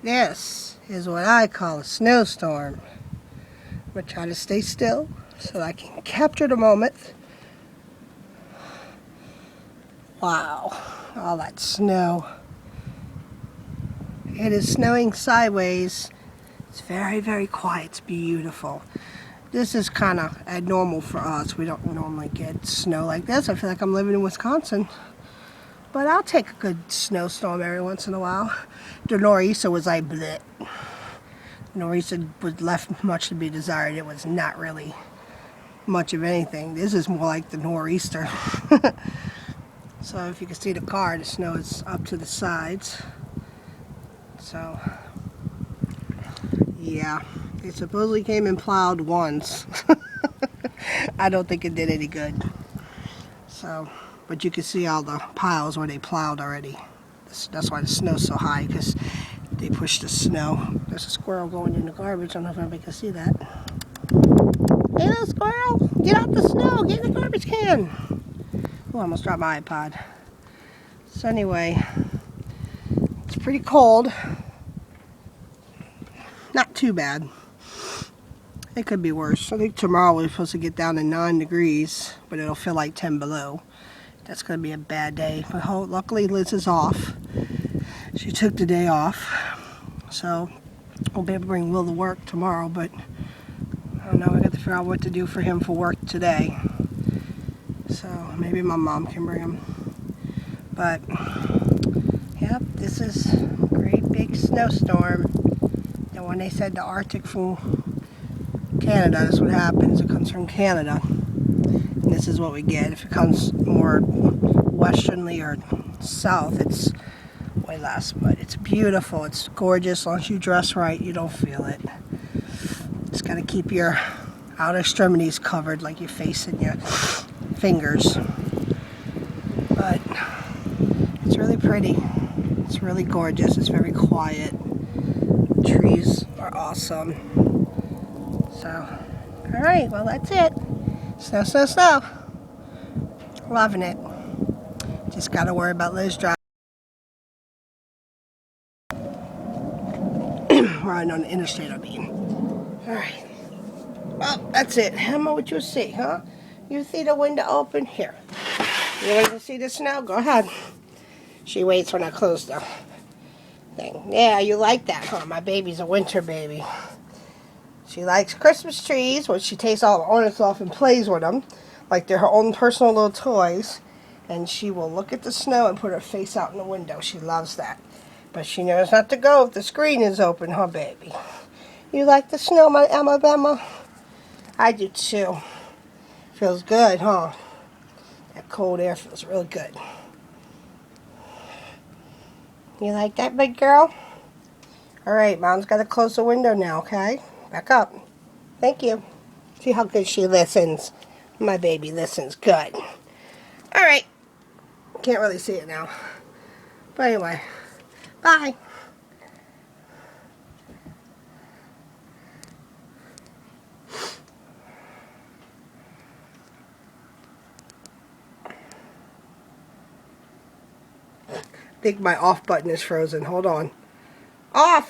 This is what I call a snowstorm. I'm going to try to stay still so I can capture the moment. Wow, all that snow. It is snowing sideways. It's very, very quiet. It's beautiful. This is kind of abnormal for us. We don't normally get snow like this. I feel like I'm living in Wisconsin. But I'll take a good snowstorm every once in a while. The nor'easter was like bleh. Nor'easter was left much to be desired. It was not really much of anything. This is more like the nor'easter. So if you can see the car, the snow is up to the sides. So yeah, it supposedly came and plowed once. I don't think it did any good. So, but you can see all the piles where they plowed already. That's why the snow's so high, because they pushed the snow. There's a squirrel going in the garbage. I don't know if anybody can see that. Hey, little squirrel, get out the snow, get in the garbage can. Oh, I almost dropped my iPod. So anyway, it's pretty cold. Not too bad. It could be worse. I think tomorrow we're supposed to get down to 9 degrees, but it'll feel like 10 below. That's going to be a bad day. But luckily Liz is off. She took the day off. So we'll be able to bring Will to work tomorrow, but I don't know. I got to figure out what to do for him for work today. So maybe my mom can bring him. But yep, this is a great big snowstorm. And when they said the Arctic from Canada, that's what happens. It comes from Canada. And this is what we get. If it comes more westernly or south, it's way less. But it's beautiful. It's gorgeous. As long as you dress right, you don't feel it. Just got to keep your outer extremities covered, like your face and your fingers. But it's really pretty. It's really gorgeous. It's very quiet. Trees are awesome. So, alright, well that's it. Snow, snow, snow. Loving it. Just gotta worry about Liz driving. Riding on the interstate, I mean. Alright. Well, that's it. How much you see, huh? You see the window open? Here. You want to see the snow? Go ahead. She waits when I close the thing. Yeah, you like that, huh? My baby's a winter baby. She likes Christmas trees, where she takes all the ornaments off and plays with them, like they're her own personal little toys. And she will look at the snow and put her face out in the window. She loves that. But she knows not to go if the screen is open, huh, baby? You like the snow, my Alabama? I do too. Feels good, huh? That cold air feels really good. You like that, big girl? Alright, Mom's got to close the window now, okay? Back up. Thank you. See how good she listens. My baby listens good. Alright. Can't really see it now. But anyway. Bye. I think my off button is frozen. Hold on. Off!